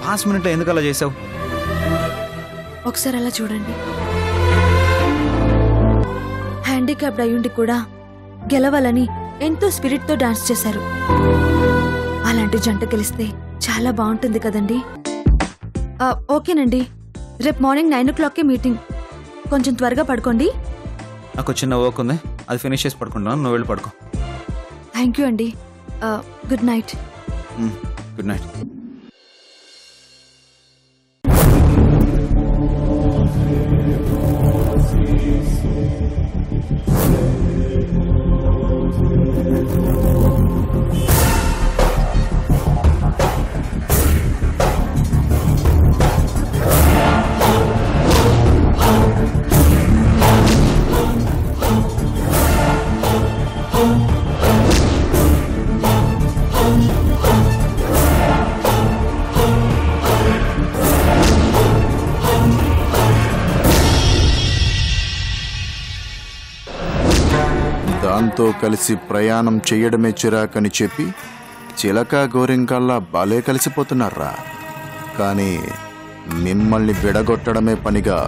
Last మినిట్లో ఎందుకు అలా చేసావు? ఒకసారి అలా చూడండి. హ్యాండిక్యాప్డ్ అయ్యుండి కూడా గెలవాలని ఎంతో స్పిరిట్తో డాన్స్ చేశారు. అలాంటి జంట గెలిస్తే చాలా బాగుంటుంది కదండి. ఓకేనండి, రేపు మార్నింగ్ 9 o'clockకే మీటింగ్. కొంచెం త్వరగా పడుకోండి. నాకు చిన్న వర్క్ ఉంది, అది ఫినిష్ చేసి పడుకుంటాను. నువ్వు వెళ్ళి పడుకో. థ్యాంక్ యూ అండి. Good night. Good night. దాంతో కలిసి ప్రయాణం చెయ్యడమే చిరాకని చెప్పి చిలక గోరింకల్లా బాలే కలిసిపోతున్నారా. కానీ మిమ్మల్ని విడగొట్టడమే పనిగా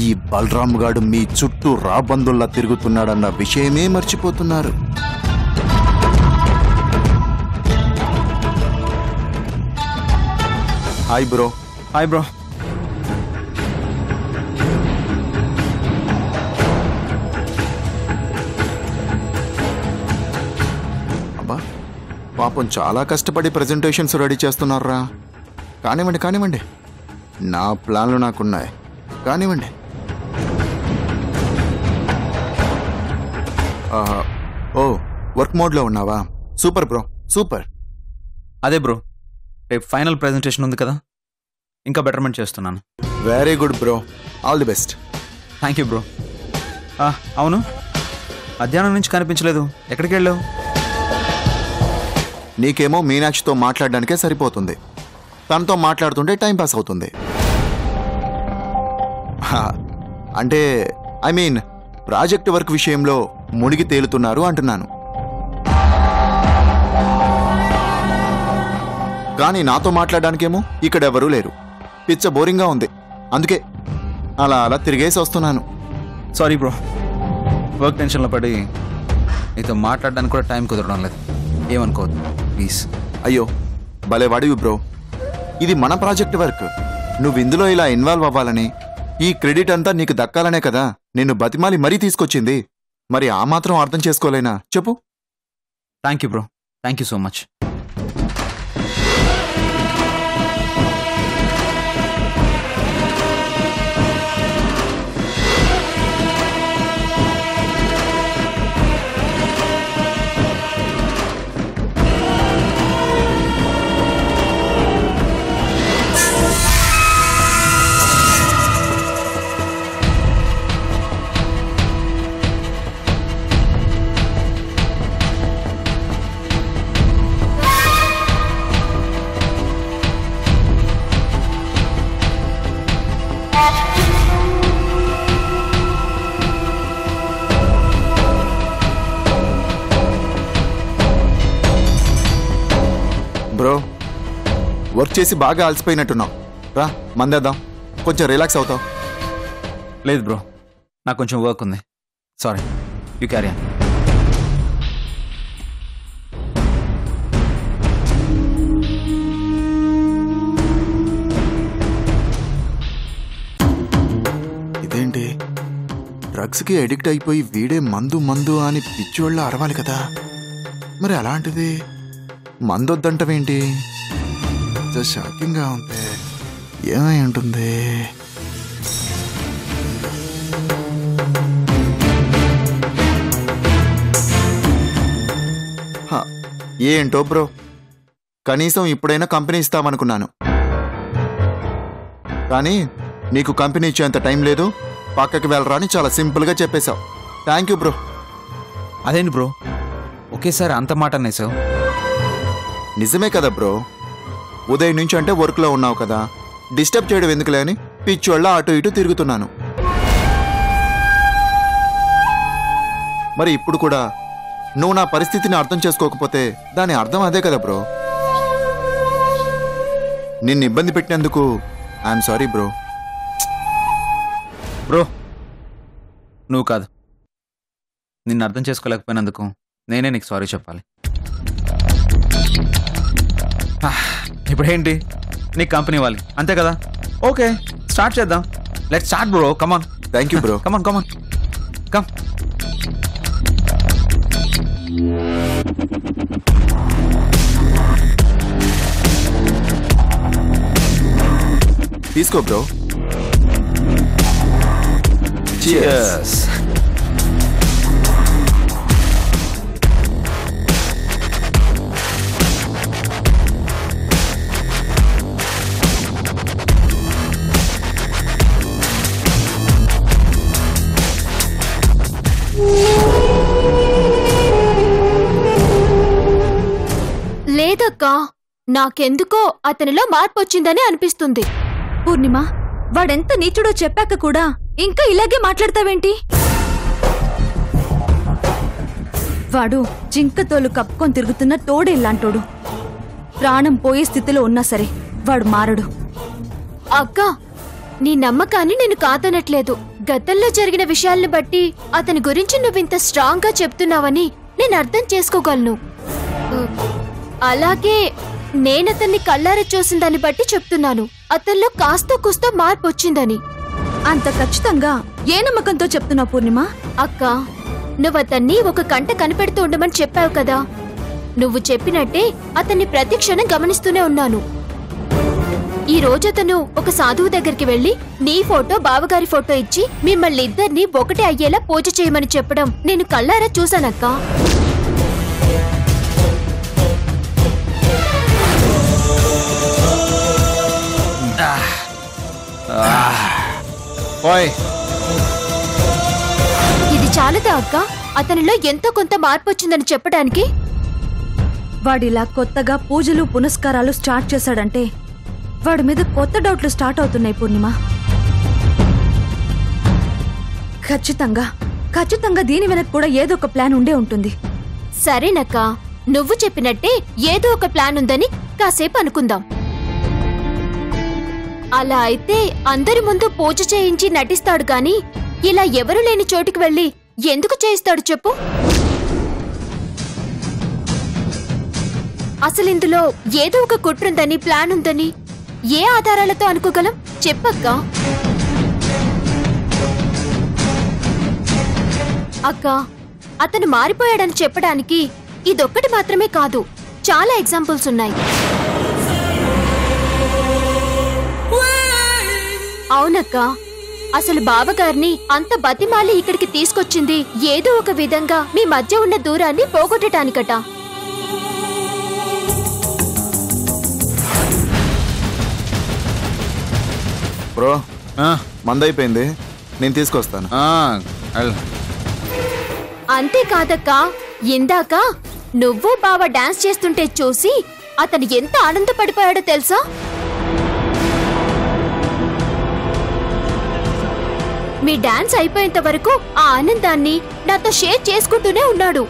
ఈ బలరాం గాడు మీ చుట్టూ రాబందుల్లా తిరుగుతున్నాడన్న విషయమే మర్చిపోతున్నారు. Hi bro. Hi bro. పాపం చాలా కష్టపడి ప్రెజెంటేషన్స్ రెడీ చేస్తున్నారా. కానివ్వండి కానివ్వండి, నా ప్లాన్లు నాకున్నాయి. కానివ్వండి. ఓ, వర్క్ మోడ్లో ఉన్నావా? Super bro, super. అదే బ్రో, రేపు ఫైనల్ ప్రెజెంటేషన్ ఉంది కదా, ఇంకా బెటర్మెంట్ చేస్తున్నాను. Very good bro, all the best. Thank you bro. అవును, మధ్యాహ్నం నుంచి కనిపించలేదు, ఎక్కడికి వెళ్ళావు? నీకేమో మీనాక్షితో మాట్లాడడానికే సరిపోతుంది. తనతో మాట్లాడుతుంటే టైంపాస్ అవుతుంది. అంటే ఐ మీన్ ప్రాజెక్ట్ వర్క్ విషయంలో మునిగి తేలుతున్నారు అంటున్నాను. కానీ నాతో మాట్లాడడానికేమో ఇక్కడెవరూ లేరు. పిచ్చ బోరింగ్గా ఉంది. అందుకే అలా అలా తిరిగేసి వస్తున్నాను. సారీ బ్రో, వర్క్ టెన్షన్లో పడి నీతో మాట్లాడడానికి కూడా టైం కుదరడం లేదు. ఏమనుకోవద్దు ప్లీజ్. అయ్యో భలే వాడివి బ్రో, ఇది మన ప్రాజెక్ట్ వర్క్. నువ్వు ఇందులో ఇలా ఇన్వాల్వ్ అవ్వాలని, ఈ క్రెడిట్ అంతా నీకు దక్కాలనే కదా నిన్ను బతిమాలి మరీ తీసుకొచ్చింది. మరి ఆ మాత్రం అర్థం చేసుకోలేనా చెప్పు? Thank you bro, thank you so much. Bro, work చేసి బాగా అలసిపోయినట్టున్నావు. రా మందేద్దాం, కొంచెం రిలాక్స్ అవుతావు. లేదు బ్రో, నాకు కొంచెం వర్క్ ఉంది. Sorry, you carry on. ఇదేంటి, డ్రగ్స్కి అడిక్ట్ అయిపోయి వీడే మందు మందు అని పిచ్చోళ్ళ అరవాలి కదా. మరి అలాంటిది మందొద్దంటవేంటి? షాకింగ్గా ఉంది. ఏమై ఉంటుంది? ఏంటో బ్రో, కనీసం ఇప్పుడైనా కంపెనీ ఇస్తామనుకున్నాను. కానీ నీకు కంపెనీ ఇచ్చేంత టైం లేదు, పక్కకి వెళ్ళరా అని చాలా సింపుల్గా చెప్పేశావు. Thank you bro. అదేంటి బ్రో ఒకేసారి అంత మాట అనేసావు? నిజమే కదా బ్రో, ఉదయం నుంచి అంటే వర్క్లో ఉన్నావు కదా, డిస్టర్బ్ చేయడం ఎందుకులే అని పిచ్చోళ్ళ అటు ఇటు తిరుగుతున్నాను. మరి ఇప్పుడు కూడా నువ్వు నా పరిస్థితిని అర్థం చేసుకోకపోతే దాని అర్థం అదే కదా బ్రో. నిన్ను ఇబ్బంది పెట్టినందుకు ఐఎమ్ సారీ బ్రో. బ్రో నువ్వు కాదు, నిన్ను అర్థం చేసుకోలేకపోయినందుకు నేనే నీకు సారీ చెప్పాలి. ఇప్పుడు ఏంటి, నీకు కంపెనీ ఇవ్వాలి అంతే కదా? ఓకే స్టార్ట్ చేద్దాం. Let's start bro, come on. Thank you bro. Come on come on come. తీసుకో బ్రో. Cheers. లేదక్కా, నాకెందుకో అతనిలో మార్పు వచ్చిందని అనిపిస్తుంది. పూర్ణిమ, వాడెంత నీచుడో చెప్పాక కూడా ఇంకా ఇలాగే మాట్లాడతావేంటి? వాడు జింకతోలు కప్పుకొని తిరుగుతున్న తోడేళ్ళంటోడు. ప్రాణం పోయే స్థితిలో ఉన్నా సరే వాడు మారడు. అక్కా, నీ నమ్మకాన్ని నేను కాదనట్లేదు. గతంలో జరిగిన విషయాలను బట్టి అతని గురించి నువ్వింత స్ట్రాంగ్ గా చెప్తున్నావని నేను అర్థం చేసుకోగలను. అలాగే నేనతన్ని కళ్ళారా చూసిన దాన్ని బట్టి చెప్తున్నాను, అతనిలో కాస్త కూస్తో మార్పు వచ్చిందని. అంత ఖచ్చితంగా ఏ నమ్మకంతో చెప్తున్నావు పూర్ణిమ? అక్క, నువ్వతన్ని ఒక కంట కనిపెడుతూ ఉండమని చెప్పావు కదా. నువ్వు చెప్పినట్టే అతన్ని ప్రతి క్షణం గమనిస్తూనే ఉన్నాను. ఈ రోజు అతను ఒక సాధువు దగ్గరికి వెళ్లి నీ ఫోటో బావగారి ఫోటో ఇచ్చి మిమ్మల్ని ఇద్దరిని ఒకటే అయ్యేలా పూజ చేయమని చెప్పడం నేను కళ్ళారా చూశానక్క. ఇది చాలదా అక్క, అతనిలో ఎంతో కొంత మార్పు వచ్చిందని చెప్పడానికి? వాడిలా కొత్తగా పూజలు పునస్కారాలు స్టార్ట్ చేశాడంటే వాడి మీద కొత్త డౌట్లు స్టార్ట్ అవుతున్నాయి పూర్ణిమ. ఖచ్చితంగా దీని వెనక కూడా ఏదో ఒక ప్లాన్ ఉండే ఉంటుంది. సరేనక్క, నువ్వు చెప్పినట్టే ఏదో ఒక ప్లాన్ ఉందని కాసేపు అనుకుందాం. అలా అయితే అందరి ముందు పూజ చేయించి నటిస్తాడు గాని ఇలా ఎవరు లేని చోటుకి వెళ్లి ఎందుకు చేయిస్తాడు చెప్పు? అసలిందులో ఏదో ఒక కుట్రుందని, ప్లాన్ ఉందని ఏ ఆధారాలతో అనుకోగలం చెప్పక్క. అక్క, అతను మారిపోయాడని చెప్పడానికి ఇదొక్కటి మాత్రమే కాదు, చాలా ఎగ్జాంపుల్స్ ఉన్నాయి. అవునక్క, అసలు బావగారిని అంత బతిమాలి ఇక్కడికి తీసుకొచ్చింది ఏదో ఒక విధంగా మీ మధ్య ఉన్న దూరాన్ని పోగొట్టడానికట. బ్రో మందైపోయింది, నేను తీసుకొస్తాను. అంతేకాదక్క, ఇందాక నువ్వు బావ డాన్స్ చేస్తుంటే చూసి అతను ఎంత ఆనందపడిపోయాడో తెలుసా? మీ డాన్స్ అయిపోయేంత వరకు ఆ ఆనందాన్ని నాతో షేర్ చేసుకుంటూనే ఉన్నాడు.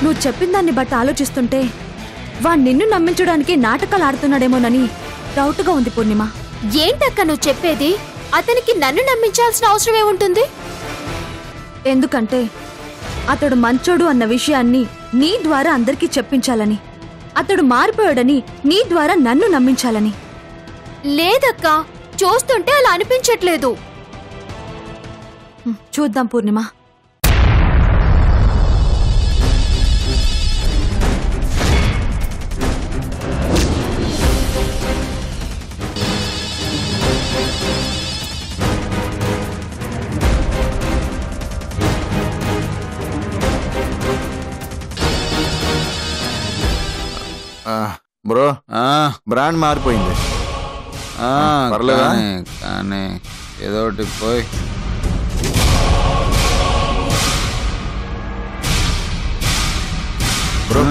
నువ్వు చెప్పిన దాన్ని బట్టి ఆలోచిస్తుంటే వాడు నిన్ను నమ్మించడానికి నాటకాలు ఆడుతున్నాడేమోనని డౌట్గా ఉంది పూర్ణిమ. ఏంటక్క నువ్వు చెప్పేది? అతనికి నన్ను నమ్మించాల్సిన అవసరం ఏముంటుంది? ఎందుకంటే అతడు మంచోడు అన్న విషయాన్ని నీ ద్వారా అందరికీ చెప్పించాలని, అతడు మారిపోయాడని నీ ద్వారా నన్ను నమ్మించాలని. లేదక్క, చూస్తుంటే అలా అనిపించట్లేదు. చూద్దాం పూర్ణిమ. బ్రో బ్రాండ్ మారిపోయింది. పర్లేదా? కానీ ఏదో ఒకటి పోయి బ్రో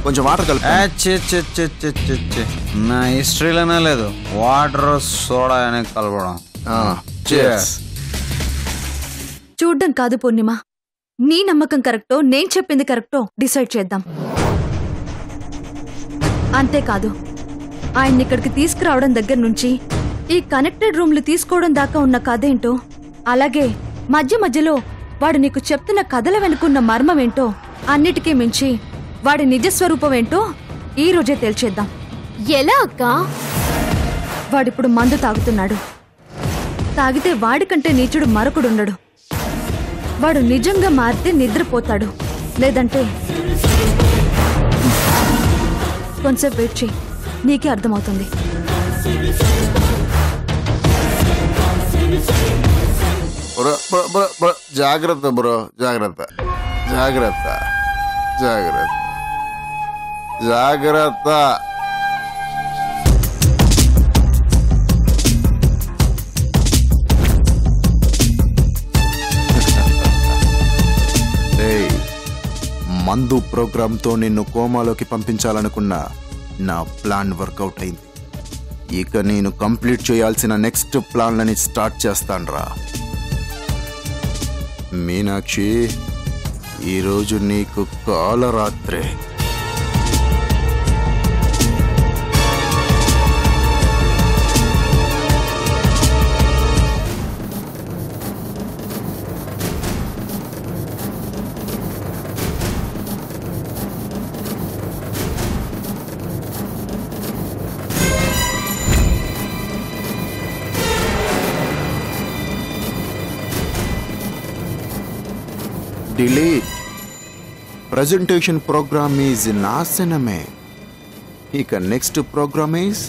కొంచెం వాటర్ కలిపి. నా హిస్టరీలోనే లేదు వాటర్ సోడా అని కలపడం. చూడ్డం కాదు పూర్ణిమ, నీ నమ్మకం కరెక్టో నేను చెప్పింది కరెక్టో డిసైడ్ చేద్దాం. అంతేకాదు ఆయన్ని ఇక్కడికి తీసుకురావడం దగ్గర నుంచి ఈ కనెక్టెడ్ రూమ్లు తీసుకోవడం దాకా ఉన్న కథ ఏంటో, అలాగే మధ్య మధ్యలో వాడు నీకు చెప్తున్న కథల వెనుకున్న మర్మం ఏంటో, అన్నిటికీ మించి వాడి నిజస్వరూపం ఏంటో ఈ రోజే తేల్చేద్దాం. ఎలా అక్క? వాడిప్పుడు మందు తాగుతున్నాడు. తాగితే వాడికంటే నీచుడు మరొకడుండడు. వాడు నిజంగా మారితే నిద్రపోతాడు, లేదంటే కొంచెం వెయిట్ చేయి, నీకే అర్థమవుతుంది. జాగ్రత్త బ్రో, జాగ్రత్త జాగ్రత్త జాగ్రత్త జాగ్రత్త. మందు ప్రోగ్రాంతో నిన్ను కోమాలోకి పంపించాలనుకున్న నా ప్లాన్ వర్కౌట్ అయింది. ఇక నేను కంప్లీట్ చేయాల్సిన నెక్స్ట్ ప్లాన్లని స్టార్ట్ చేస్తాన్రా. మీనాక్షి, ఈరోజు నీకు కాలరాత్రే. డిలీట్. ప్రజెంటేషన్ ప్రోగ్రామ్ ఈజ్ నాశనమే. ఇక నెక్స్ట్ ప్రోగ్రామ్ ఈజ్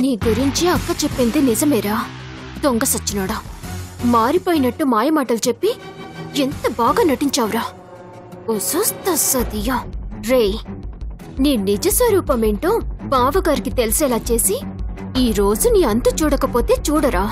నీ గురించి అక్క చెప్పింది నిజమేరా? దొంగ సచ్చినోడా, మారిపోయినట్టు మాయమాటలు చెప్పి ఎంత బాగా నటించావురా. ఓ సదియా రే, నీ నిజ స్వరూపమేంటో బావగారికి తెలిసేలా చేసి ఈ రోజు నీ అంతు చూడకపోతే చూడరా.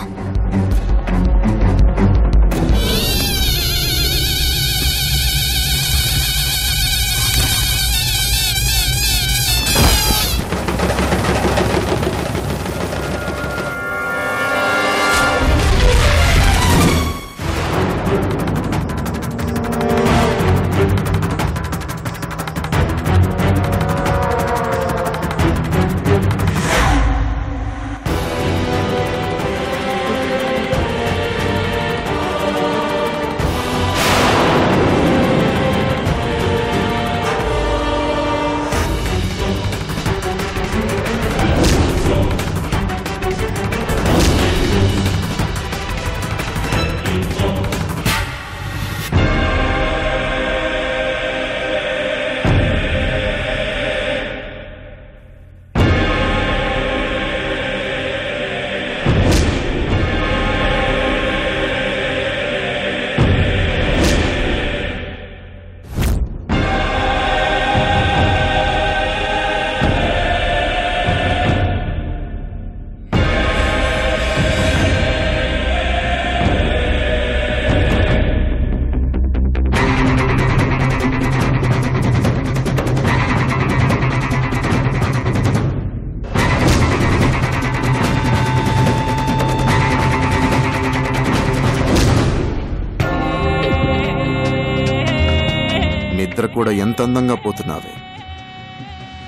కూడా ఎంత అందంగా పోతున్నావే.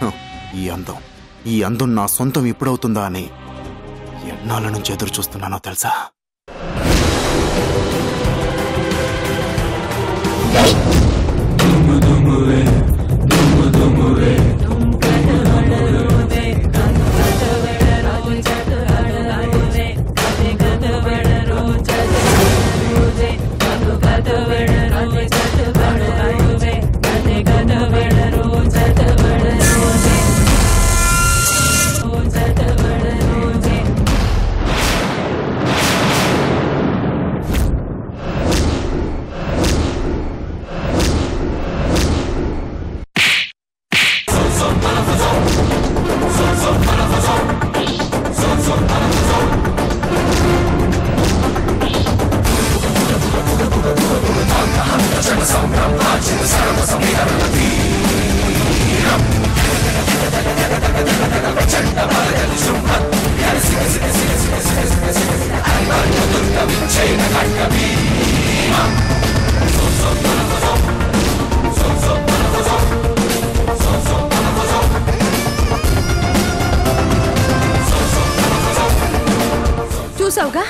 హ, ఈ అందం నా సొంతం ఎప్పుడవుతుందా అని ఎన్నాళ్ళ నుంచి ఎదురు చూస్తున్నానో తెలుసా? చూసావుగా,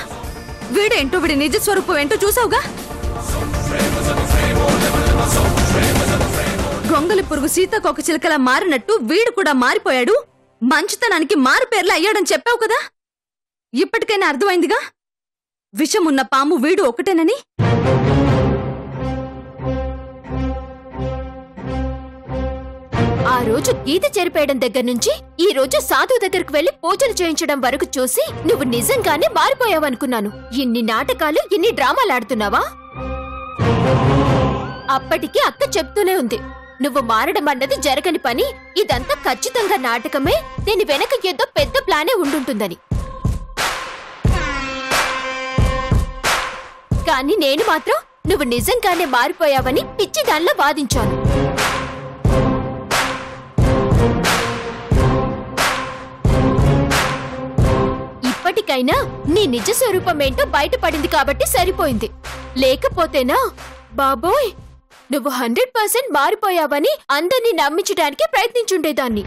వీడేంటో వీడి నిజ స్వరూపం ఏంటో చూసావుగా. గొంగలి పురుగు సీతాకోక చిలకలా మారినట్టు వీడు కూడా మారిపోయాడు. మంచితనానికి మారు పేర్లు అయ్యాడని చెప్పావు కదా. ఇప్పటికైనా అర్థమైందిగా విషమున్న పాము వీడు ఒకటేనని. ఆ రోజు గీత చెరిపేయడం దగ్గర నుంచి ఈ రోజు సాధు దగ్గరకు వెళ్లి పూజలు చేయించడం వరకు చూసి నువ్వు నిజంగానే మారిపోయావనుకున్నాను. ఇన్ని నాటకాలు, ఇన్ని డ్రామాలు ఆడుతున్నావా? అప్పటికి అక్క చెప్తూనే ఉంది, నువ్వు మారడం అన్నది జరగని పని, ఇదంతా ఖచ్చితంగా నాటకమే, దీని వెనక ఏదో పెద్ద ప్లానే ఉండుంటుందని. కానీ నేను మాత్రం నువ్వు నిజంగానే మారిపోయావని పిచ్చిదానిలా వాదించాను. ఇప్పటికైనా నీ నిజ స్వరూపం ఏంటో బయటపడింది కాబట్టి సరిపోయింది. లేకపోతేనా బాబోయ్, నువ్వు 100% మారిపోయావని అందరినీ నమ్మించడానికి ప్రయత్నించుండేదాన్ని.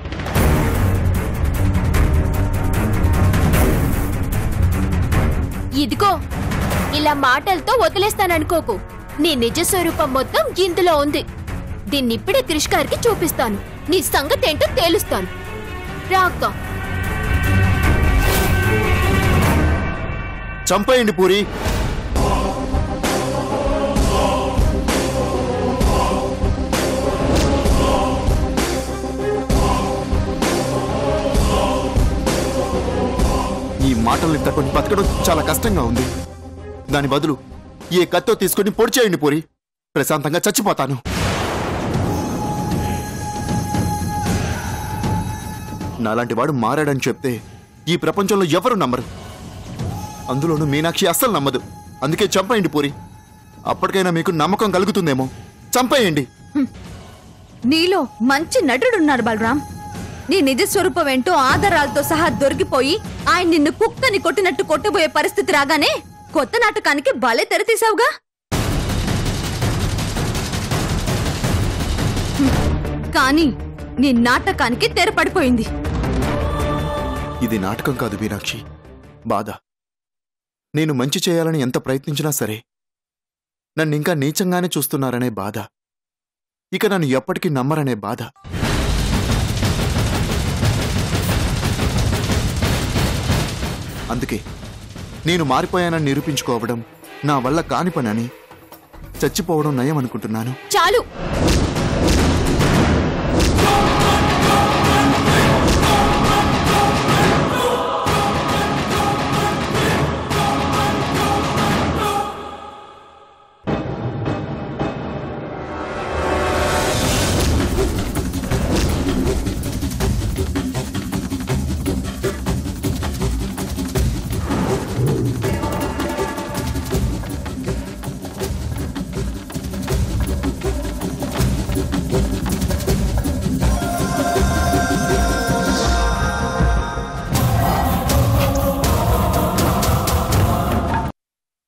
ఇదిగో, ఇలా మాటలతో వదిలేస్తాననుకోకు. నీ నిజ స్వరూపం మొత్తం ఇందులో ఉంది. దీన్నిప్పుడే క్రిష్ గారికి చూపిస్తాను. నీ సంగతేంటో తేలుస్తాను. రా అక్క. చంపేయండి పూరి. ఈ మాటల్ని తట్టుకొని బతకడం చాలా కష్టంగా ఉంది. దాని బదులు ఏ కత్తో తీసుకొని పొడి చేయండి పూరి. ప్రశాంతంగా చచ్చిపోతాను. నాలాంటి వాడు మారాడని చెప్తే ఈ ప్రపంచంలో ఎవరు నమ్మరు. అందులోనూ మీనాక్షి అస్సలు నమ్మదు. అందుకే చంపేయండి పూరి. అప్పటికైనా మీకు నమ్మకం కలుగుతుందేమో. చంపేయండి. నీలో మంచి నటుడున్నాడు బలరాం. నీ నిజ స్వరూపం ఏంటో ఆధారాలతో సహా దొరికిపోయి ఆయన నిన్ను కుక్కని కొట్టినట్టు కొట్టబోయే పరిస్థితి రాగానే కొత్త నాటకానికి భలే తెరతీసావుగా. కానీ నీ నాటకానికి తెర పడిపోయింది. ఇది నాటకం కాదు మీనాక్షి, బాధ. నేను మంచి చేయాలని ఎంత ప్రయత్నించినా సరే నన్నింకా నీచంగానే చూస్తున్నారనే బాధ. ఇక నన్ను ఎప్పటికీ నమ్మరనే బాధ. అందుకే నేను మారిపోయానని నిరూపించుకోవడం నా వల్ల కాని పని అని చచ్చిపోవడం నయం అనుకుంటున్నాను. చాలు.